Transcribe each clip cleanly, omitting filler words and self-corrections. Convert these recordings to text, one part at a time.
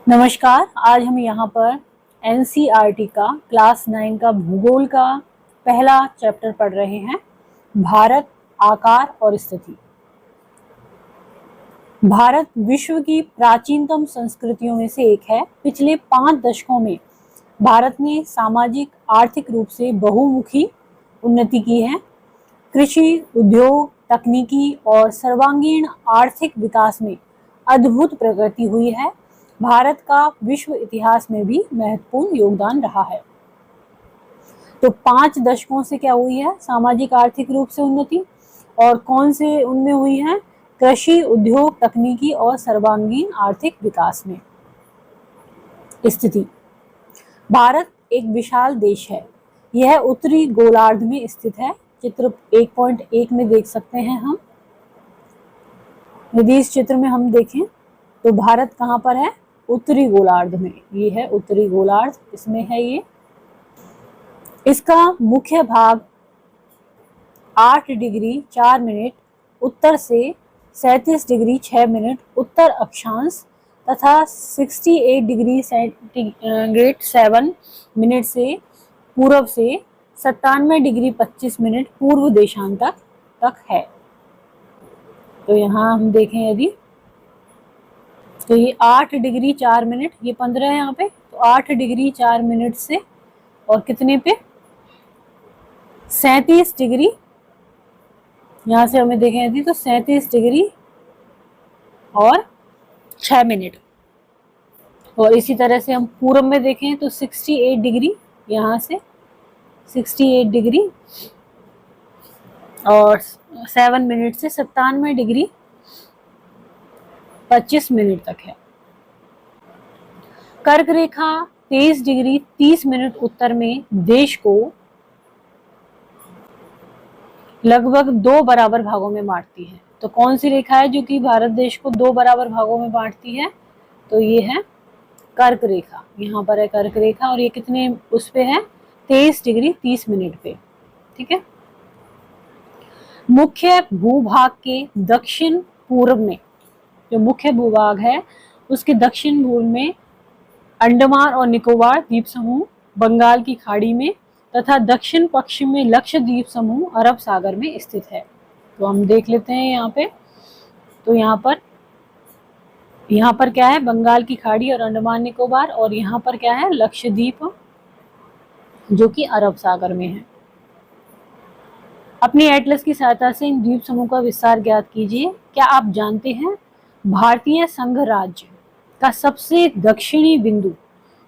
नमस्कार। आज हम यहाँ पर एनसीईआरटी का क्लास 9 का भूगोल का पहला चैप्टर पढ़ रहे हैं, भारत, आकार और स्थिति। भारत विश्व की प्राचीनतम संस्कृतियों में से एक है। पिछले 5 दशकों में भारत ने सामाजिक आर्थिक रूप से बहुमुखी उन्नति की है। कृषि, उद्योग, तकनीकी और सर्वांगीण आर्थिक विकास में अद्भुत प्रगति हुई है। भारत का विश्व इतिहास में भी महत्वपूर्ण योगदान रहा है। तो 5 दशकों से क्या हुई है? सामाजिक आर्थिक रूप से उन्नति। और कौन से उनमें हुई है? कृषि, उद्योग, तकनीकी और सर्वांगीण आर्थिक विकास में। स्थिति। भारत एक विशाल देश है। यह उत्तरी गोलार्ध में स्थित है। चित्र 1.1 में देख सकते हैं हम। यदि इस चित्र में हम देखें तो भारत कहाँ पर है? उत्तरी गोलार्ध में। ये है उत्तरी गोलार्ध, इसमें है ये। इसका मुख्य भाग 8 डिग्री 4 मिनट उत्तर से 37 डिग्री 6 मिनट उत्तर अक्षांश तथा 68 डिग्री सेंटीग्रेड 7 मिनट से पूर्व से 97 डिग्री 25 मिनट पूर्व देशांतर तक है। तो यहाँ हम देखें यदि तो ये 8 डिग्री 4 मिनट, ये 15 है यहाँ पे, तो 8 डिग्री 4 मिनट से और कितने पे? 37 डिग्री, यहाँ से हमें देखें यदि तो 37 डिग्री और 6 मिनट। और इसी तरह से हम पूर्व में देखें तो 68 डिग्री, यहाँ से 68 डिग्री और 7 मिनट से 97 डिग्री 25 मिनट तक है। कर्क रेखा 23 डिग्री 30 मिनट उत्तर में देश को लगभग 2 बराबर भागों में बांटती है। तो कौन सी रेखा है जो कि भारत देश को 2 बराबर भागों में बांटती है? तो ये है कर्क रेखा। यहाँ पर है कर्क रेखा और ये कितने उस पे है? 23 डिग्री 30 मिनट पे। ठीक है। मुख्य भूभाग के दक्षिण पूर्व में, जो मुख्य भूभाग है उसके दक्षिण पूर्व में अंडमान और निकोबार द्वीप समूह बंगाल की खाड़ी में तथा दक्षिण पश्चिम में लक्षद्वीप समूह अरब सागर में स्थित है। तो हम देख लेते हैं यहाँ पे। तो यहाँ पर क्या है? बंगाल की खाड़ी और अंडमान निकोबार, और यहाँ पर क्या है? लक्षद्वीप, जो कि अरब सागर में है। अपनी एटलस की सहायता से इन द्वीप समूह का विस्तार ज्ञात कीजिए। क्या आप जानते हैं भारतीय संघ राज्य का सबसे दक्षिणी बिंदु,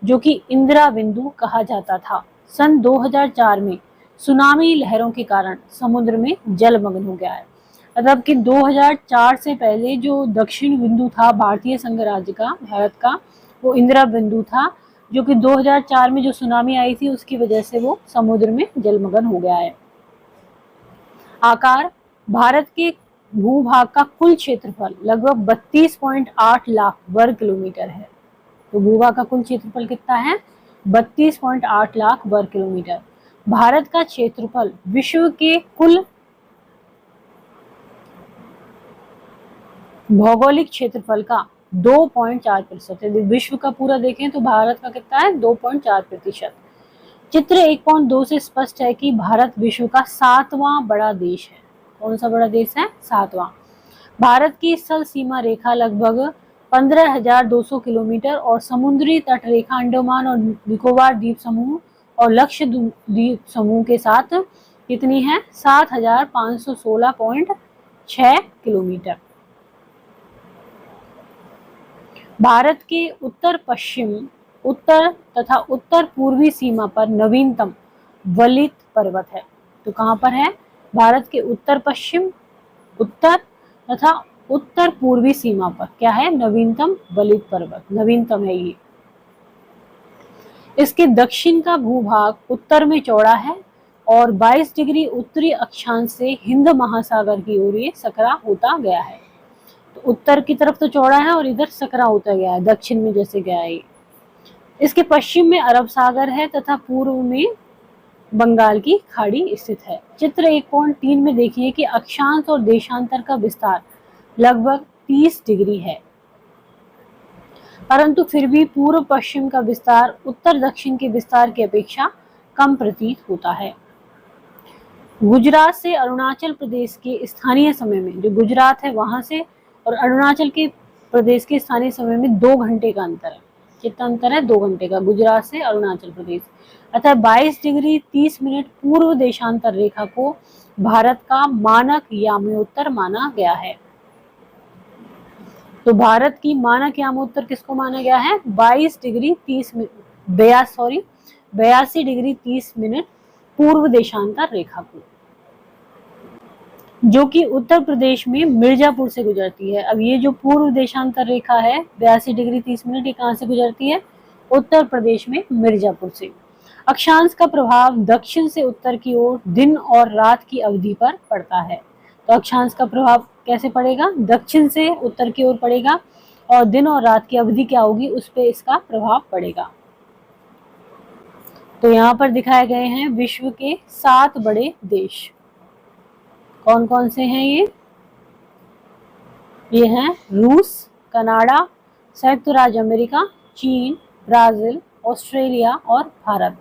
जो कि इंदिरा बिंदु कहा जाता था, सन 2004 में सुनामी लहरों के कारण समुद्र में जलमग्न हो गया है। मतलब कि 2004 से पहले जो दक्षिण बिंदु था भारतीय संघ राज्य का, भारत का, वो इंदिरा बिंदु था, जो कि 2004 में जो सुनामी आई थी उसकी वजह से वो समुद्र में जलमग्न हो गया है। आकार। भारत के भूभाग का कुल क्षेत्रफल लगभग 32.8 लाख वर्ग किलोमीटर है। तो भूभाग का कुल क्षेत्रफल कितना है? 32.8 लाख वर्ग किलोमीटर। भारत का क्षेत्रफल विश्व के कुल भौगोलिक क्षेत्रफल का 2.4%। यदि विश्व का पूरा देखें तो भारत का कितना है? 2.4%। चित्र 1.2 से स्पष्ट है कि भारत विश्व का 7वां बड़ा देश है। कौन सा बड़ा देश है? 7वां। भारत की स्थल सीमा रेखा लगभग 15,200 किलोमीटर और समुद्री तट रेखा अंडमान और निकोबार द्वीप समूह और लक्षद्वीप समूह के साथ कितनी है? 7,516.6 किलोमीटर। भारत के उत्तर पश्चिम, उत्तर तथा उत्तर पूर्वी सीमा पर नवीनतम वलित पर्वत है। तो कहाँ पर है? भारत के उत्तर पश्चिम, उत्तर तथा उत्तर पूर्वी सीमा पर क्या है? नवीनतम वलित पर्वत, नवीनतम है ये। इसके दक्षिण का भूभाग उत्तर में चौड़ा है और 22 डिग्री उत्तरी अक्षांश से हिंद महासागर की ओर ये सकरा होता गया है। तो उत्तर की तरफ तो चौड़ा है और इधर सकरा होता गया है, दक्षिण में जैसे गया है। इसके पश्चिम में अरब सागर है तथा पूर्व में बंगाल की खाड़ी स्थित है। चित्र 1.3 में देखिए कि अक्षांश और देशांतर का विस्तार लगभग 30 डिग्री है। परंतु फिर भी पूर्व पश्चिम का विस्तार उत्तर दक्षिण के विस्तार की अपेक्षा कम प्रतीत होता है। गुजरात से अरुणाचल प्रदेश के स्थानीय समय में, जो गुजरात है वहां से और अरुणाचल के प्रदेश के स्थानीय समय में 2 घंटे का अंतर है। कितना अंतर है? 2 घंटे का, गुजरात से अरुणाचल प्रदेश। अतः 22 डिग्री 30 मिनट पूर्व देशांतर रेखा को भारत का मानक याम्योत्तर माना गया है। तो भारत की मानक यामोत्तर किसको माना गया है? 22 डिग्री 30 मिनट 82 डिग्री 30 मिनट पूर्व देशांतर रेखा को, जो कि उत्तर प्रदेश में मिर्जापुर से गुजरती है। अब ये जो पूर्व देशांतर रेखा है 82 डिग्री 30 मिनट, ये कहाँ से गुजरती है? उत्तर प्रदेश में मिर्जापुर से। अक्षांश का प्रभाव दक्षिण से उत्तर की ओर दिन और रात की अवधि पर पड़ता है। तो अक्षांश का प्रभाव कैसे पड़ेगा? दक्षिण से उत्तर की ओर पड़ेगा और दिन और रात की अवधि क्या होगी उस पर इसका प्रभाव पड़ेगा। तो यहाँ पर दिखाए गए हैं विश्व के 7 बड़े देश। कौन कौन से हैं ये हैं रूस, कनाडा, संयुक्त राज्य अमेरिका, चीन, ब्राजील, ऑस्ट्रेलिया और भारत।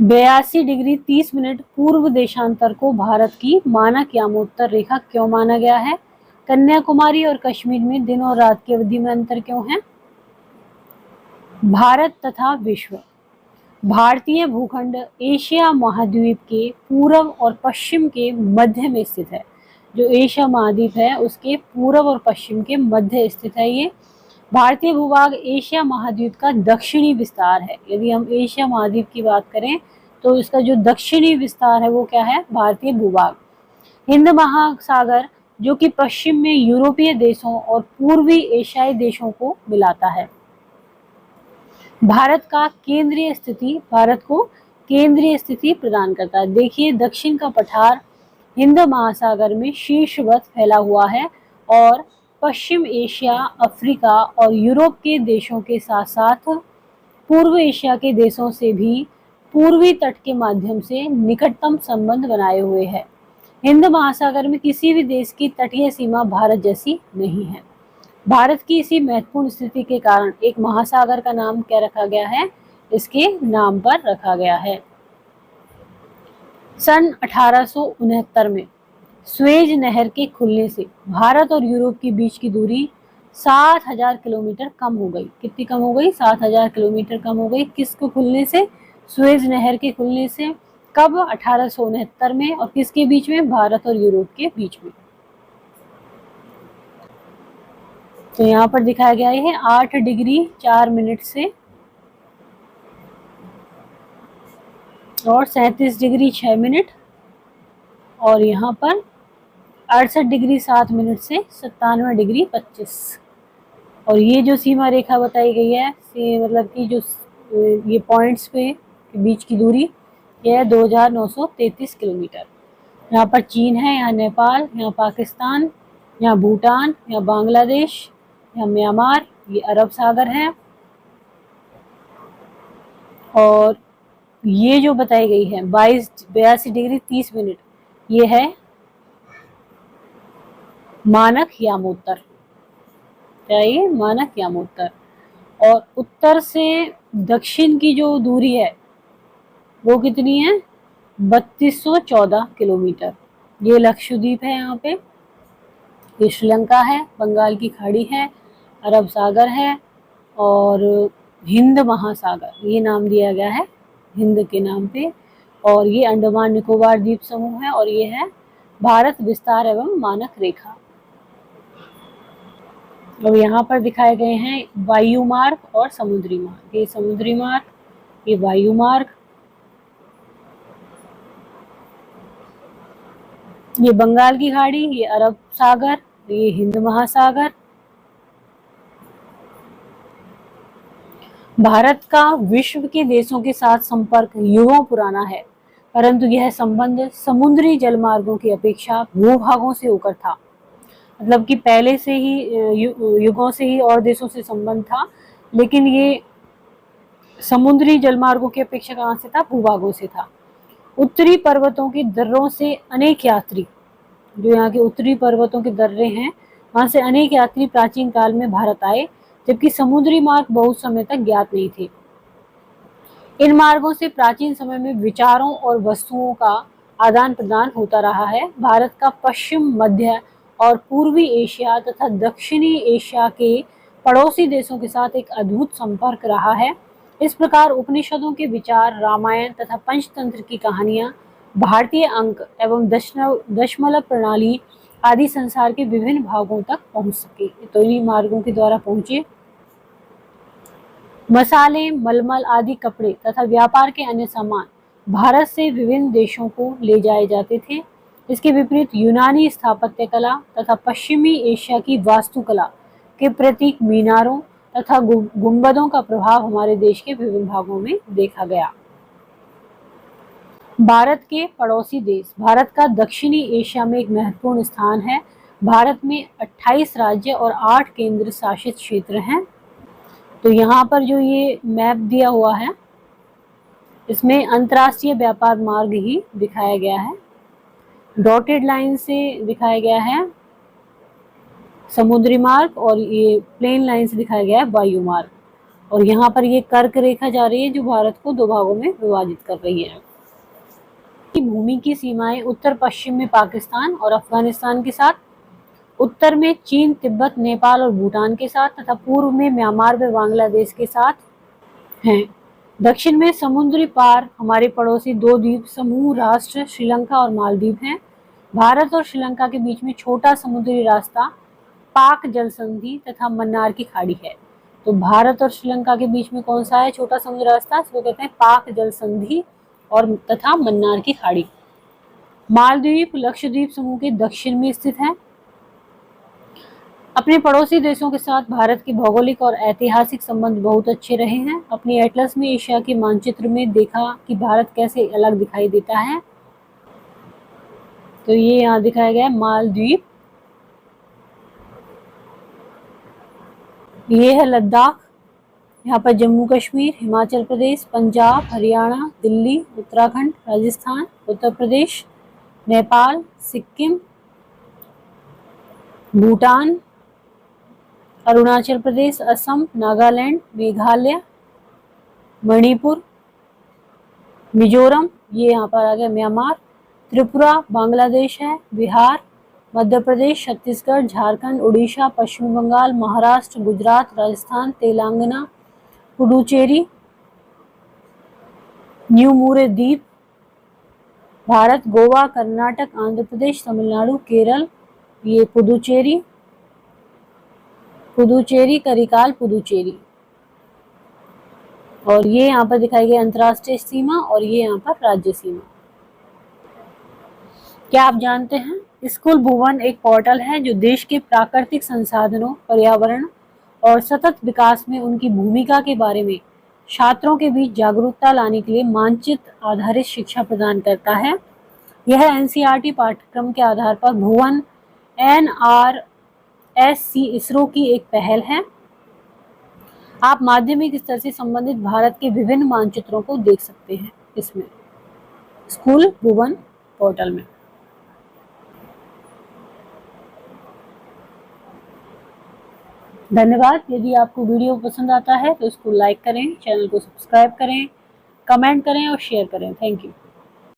82 डिग्री 30 मिनट पूर्व देशांतर को भारत की मानक यामोत्तर रेखा क्यों माना गया है? कन्याकुमारी और कश्मीर में दिन और रात की अवधि में अंतर क्यों है? भारत तथा विश्व। भारतीय भूखंड एशिया महाद्वीप के पूर्व और पश्चिम के मध्य में स्थित है। जो एशिया महाद्वीप है उसके पूर्व और पश्चिम के मध्य स्थित है ये। भारतीय भूभाग एशिया महाद्वीप का दक्षिणी विस्तार है। यदि हम एशिया महाद्वीप की बात करें तो इसका जो दक्षिणी विस्तार है वो क्या है? भारतीय भूभाग। हिंद महासागर जो कि पश्चिम में यूरोपीय देशों और पूर्वी एशियाई देशों को मिलाता है। भारत को केंद्रीय स्थिति प्रदान करता है। देखिए दक्षिण का पठार हिंद महासागर में शीर्षवत फैला हुआ है और पश्चिम एशिया, अफ्रीका और यूरोप के देशों के साथ साथ पूर्व एशिया के देशों से भी पूर्वी तट के माध्यम से निकटतम संबंध बनाए हुए है। हिंद महासागर में किसी भी देश की तटीय सीमा भारत जैसी नहीं है। भारत की इसी महत्वपूर्ण स्थिति के कारण एक महासागर का नाम क्या रखा गया है? इसके नाम पर रखा गया है। सन 1869 में स्वेज नहर के खुलने से भारत और यूरोप के बीच की दूरी 7000 किलोमीटर कम हो गई। कितनी कम हो गई? 7000 किलोमीटर कम हो गई। किसको खुलने से? स्वेज नहर के खुलने से। कब? 1869 में। और किसके बीच में? भारत और यूरोप के बीच में। तो यहाँ पर दिखाया गया है 8 डिग्री 4 मिनट से और 37 डिग्री 6 मिनट और यहाँ पर 68 डिग्री 7 मिनट से 97 डिग्री 25। और ये जो सीमा रेखा बताई गई है मतलब कि जो ये पॉइंट्स पे के बीच की दूरी ये है 2933 किलोमीटर। यहाँ पर चीन है, यहाँ नेपाल, यहाँ पाकिस्तान, यहाँ भूटान, यहाँ बांग्लादेश, यहाँ म्यांमार, ये अरब सागर है। और ये जो बताई गई है 82 डिग्री 30 मिनट ये है मानक यामोत्तर। क्या ये? मानक यामोत्तर। और उत्तर से दक्षिण की जो दूरी है वो कितनी है? 3214 किलोमीटर। ये लक्षद्वीप है, यहाँ पे ये श्रीलंका है, बंगाल की खाड़ी है, अरब सागर है और हिंद महासागर ये नाम दिया गया है हिंद के नाम पे। और ये अंडमान निकोबार द्वीप समूह है और ये है भारत विस्तार एवं मानक रेखा। और यहाँ पर दिखाए गए हैं वायु मार्ग और समुद्री मार्ग। ये समुद्री मार्ग, ये वायु मार्ग, ये बंगाल की खाड़ी, ये अरब सागर, ये हिंद महासागर। भारत का विश्व के देशों के साथ संपर्क युगों पुराना है, परंतु यह संबंध समुद्री जलमार्गों की अपेक्षा भूभागों से होकर था। मतलब कि पहले से ही युगों से ही और देशों से संबंध था, लेकिन ये समुद्री जलमार्गों की अपेक्षा कहाँ से था? भूभागों से था। उत्तरी पर्वतों के दर्रों से अनेक यात्री, जो यहाँ के उत्तरी पर्वतों के दर्रे हैं वहां से अनेक यात्री प्राचीन काल में भारत आए, जबकि समुद्री मार्ग बहुत समय तक ज्ञात नहीं थे। इन मार्गों से प्राचीन समय में विचारों और वस्तुओं का आदान प्रदान होता रहा है। भारत का पश्चिम, मध्य और पूर्वी एशिया तथा दक्षिणी एशिया के पड़ोसी देशों के साथ एक अद्भुत संपर्क रहा है। इस प्रकार उपनिषदों के विचार, रामायण तथा पंचतंत्र की कहानियां, भारतीय अंक एवं दशमलव प्रणाली आदि संसार के विभिन्न भागों तक पहुंच सके। तो इन्हीं मार्गों के द्वारा पहुंचे। मसाले, मलमल आदि कपड़े तथा व्यापार के अन्य सामान भारत से विभिन्न देशों को ले जाए जाते थे। इसके विपरीत यूनानी स्थापत्य कला तथा पश्चिमी एशिया की वास्तुकला के प्रतीक मीनारों तथा गुंबदों का प्रभाव हमारे देश के विभिन्न भागों में देखा गया। भारत के पड़ोसी देश। भारत का दक्षिणी एशिया में एक महत्वपूर्ण स्थान है। भारत में 28 राज्य और 8 केंद्र शासित क्षेत्र हैं। तो यहाँ पर जो ये मैप दिया हुआ है, इसमें अंतर्राष्ट्रीय व्यापार मार्ग ही दिखाया गया है। डॉटेड लाइन से दिखाया गया है समुद्री मार्ग, और ये प्लेन लाइन से दिखाया गया है वायु मार्ग। और यहाँ पर ये कर्क रेखा जा रही है जो भारत को 2 भागों में विभाजित कर रही है। भूमि की सीमाएं उत्तर पश्चिम में पाकिस्तान और अफगानिस्तान के साथ, उत्तर में चीन, तिब्बत, नेपाल और भूटान के साथ तथा पूर्व में म्यांमार व बांग्लादेश के साथ हैं। दक्षिण में समुद्री पार हमारे पड़ोसी 2 द्वीप समूह राष्ट्र श्रीलंका और मालदीव हैं। भारत और श्रीलंका के बीच में छोटा समुद्री रास्ता पाक जल संधि तथा मन्नार की खाड़ी है। तो भारत और श्रीलंका के बीच में कौन सा है छोटा समुद्री रास्ता? इसको कहते हैं पाक जल संधि और तथा मन्नार की खाड़ी। मालदीव लक्षद्वीप समूह के दक्षिण में स्थित है। अपने पड़ोसी देशों के साथ भारत के भौगोलिक और ऐतिहासिक संबंध बहुत अच्छे रहे हैं। अपनी एटलस में एशिया के मानचित्र में देखा कि भारत कैसे अलग दिखाई देता है। तो ये यहाँ दिखाया गया है मालदीव। ये है लद्दाख। यहाँ पर जम्मू कश्मीर, हिमाचल प्रदेश, पंजाब, हरियाणा, दिल्ली, उत्तराखंड, राजस्थान, उत्तर प्रदेश, नेपाल, सिक्किम, भूटान, अरुणाचल प्रदेश, असम, नागालैंड, मेघालय, मणिपुर, मिजोरम, ये यहाँ पर आ गया म्यांमार, त्रिपुरा, बांग्लादेश है, बिहार, मध्य प्रदेश, छत्तीसगढ़, झारखंड, उड़ीसा, पश्चिम बंगाल, महाराष्ट्र, गुजरात, राजस्थान, तेलंगाना, पुडुचेरी, न्यू मुरे द्वीप, भारत, गोवा, कर्नाटक, आंध्र प्रदेश, तमिलनाडु, केरल, ये पुदुचेरी, करिकाल पुदुचेरी। और ये यहाँ पर दिखाई गई अंतर्राष्ट्रीय सीमा और ये यहाँ पर राज्य सीमा। क्या आप जानते हैं स्कूल भुवन एक पोर्टल है जो देश के प्राकृतिक संसाधनों, पर्यावरण और सतत विकास में उनकी भूमिका के बारे में छात्रों के बीच जागरूकता लाने के लिए मानचित्र आधारित शिक्षा प्रदान करता है। यह एनसीईआरटी पाठ्यक्रम के आधार पर भुवन NRSC इसरो की एक पहल है। आप माध्यमिक स्तर से संबंधित भारत के विभिन्न मानचित्रों को देख सकते हैं इसमें स्कूल भुवन पोर्टल में। धन्यवाद। यदि आपको वीडियो पसंद आता है तो इसको लाइक करें, चैनल को सब्सक्राइब करें, कमेंट करें और शेयर करें। Thank you.